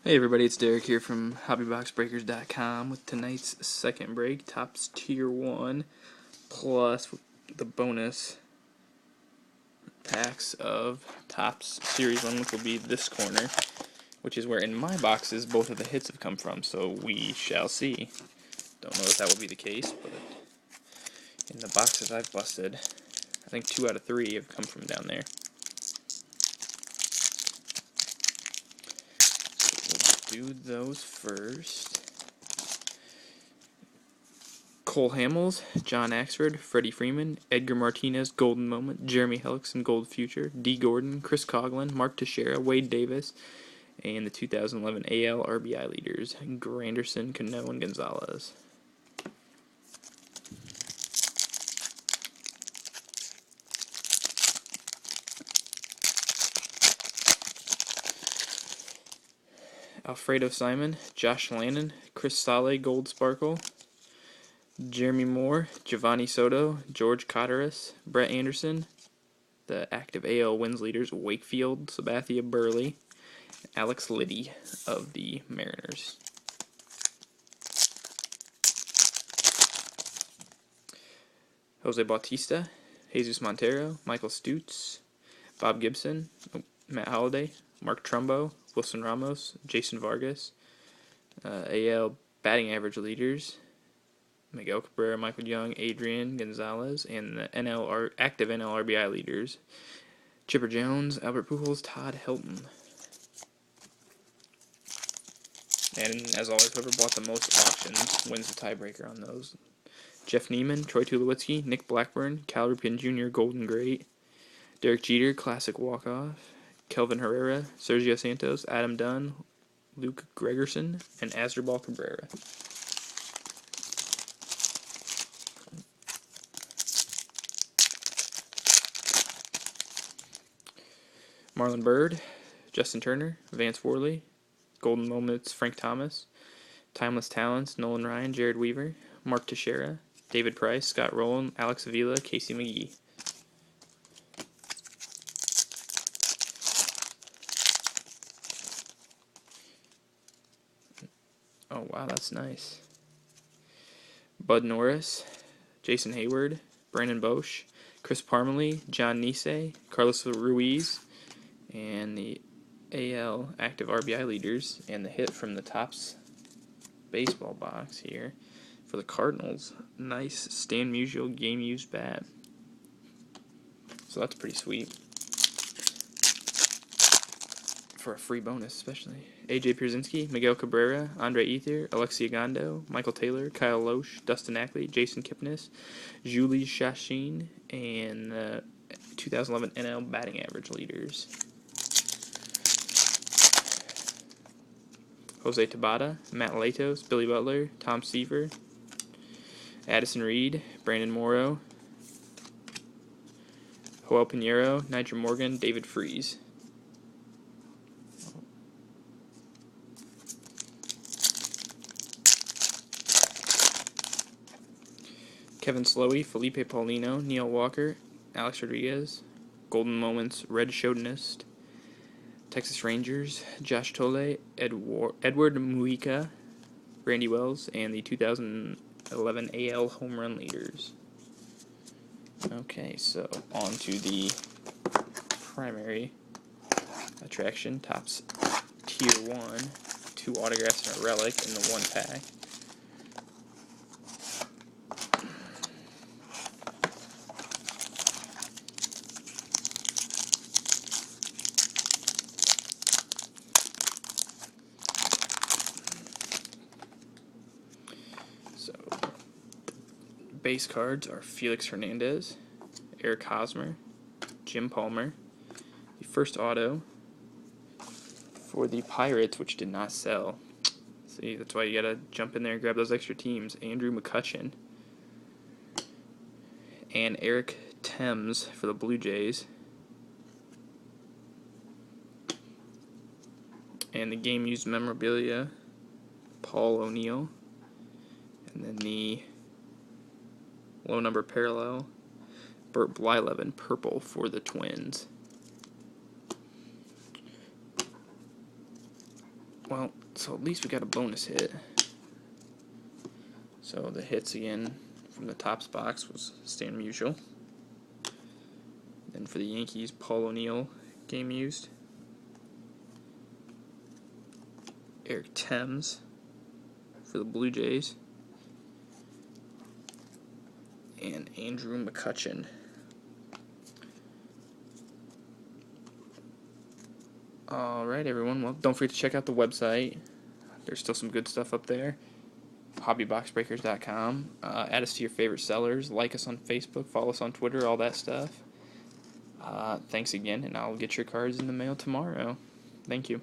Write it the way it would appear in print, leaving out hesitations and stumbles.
Hey everybody, it's Derek here from HobbyBoxBreakers.com with tonight's second break, Topps Tier 1, plus the bonus packs of Topps Series 1, which will be this corner, which is where in my boxes both of the hits have come from, so we shall see. Don't know if that will be the case, but in the boxes I've busted, I think 2 out of 3 have come from down there. Do those first. Cole Hamels, John Axford, Freddie Freeman, Edgar Martinez, Golden Moment, Jeremy Hellickson, Gold Future, D. Gordon, Chris Coghlan, Mark Teixeira, Wade Davis, and the 2011 AL RBI leaders, Granderson, Cano, and Gonzalez. Alfredo Simon, Josh Lannon, Chris Sale, Gold Sparkle, Jeremy Moore, Giovanni Soto, George Cotteris, Brett Anderson, the active AL wins leaders, Wakefield, Sabathia Burley, Alex Liddy of the Mariners. Jose Bautista, Jesus Montero, Michael Stutz, Bob Gibson, Matt Holliday, Mark Trumbo, Wilson Ramos, Jason Vargas, AL batting average leaders, Miguel Cabrera, Michael Young, Adrian Gonzalez, and the active NL RBI leaders, Chipper Jones, Albert Pujols, Todd Helton. And as always, whoever bought the most auctions wins the tiebreaker on those. Jeff Neiman, Troy Tulowitzki, Nick Blackburn, Cal Ripken Jr., Golden Great, Derek Jeter, Classic Walk-Off, Kelvin Herrera, Sergio Santos, Adam Dunn, Luke Gregerson, and Asdrubal Cabrera. Marlon Byrd, Justin Turner, Vance Worley, Golden Moments, Frank Thomas, Timeless Talents, Nolan Ryan, Jared Weaver, Mark Teixeira, David Price, Scott Rowland, Alex Avila, Casey McGee. Oh wow, that's nice. Bud Norris, Jason Hayward, Brandon Bosch, Chris Parmalee, John Nisei, Carlos Ruiz, and the AL active RBI leaders, and the hit from the Topps baseball box here for the Cardinals. Nice Stan Musial game-used bat. So that's pretty sweet. For a free bonus, especially. AJ Pierzynski, Miguel Cabrera, Andre Ethier, Alexi Ogando, Michael Taylor, Kyle Loesch, Dustin Ackley, Jason Kipnis, Julie Shashin, and 2011 NL batting average leaders. Jose Tabata, Matt Latos, Billy Butler, Tom Seaver, Addison Reed, Brandon Morrow, Joel Pinheiro, Nigel Morgan, David Freese. Kevin Slowey, Felipe Paulino, Neil Walker, Alex Rodriguez, Golden Moments, Red Chauvinist, Texas Rangers, Josh Tolle, Edward Mujica, Randy Wells, and the 2011 AL home run leaders. Okay, so on to the primary attraction, Topps Tier 1, 2 autographs and a relic in the 1 pack. So, base cards are Felix Hernandez, Eric Hosmer, Jim Palmer. The first auto for the Pirates, which did not sell. See, that's why you gotta jump in there and grab those extra teams. Andrew McCutchen and Eric Thames for the Blue Jays. And the game-used memorabilia, Paul O'Neill. And then the low number parallel, Bert Blyleven, purple for the Twins. Well, so at least we got a bonus hit. So the hits again from the Topps box was Stan Musial. Then for the Yankees, Paul O'Neill, game used. Eric Thames for the Blue Jays. And Andrew McCutchen. Alright, everyone. Well, don't forget to check out the website. There's still some good stuff up there. HobbyBoxBreakers.com. Add us to your favorite sellers. Like us on Facebook. Follow us on Twitter. All that stuff. Thanks again, and I'll get your cards in the mail tomorrow. Thank you.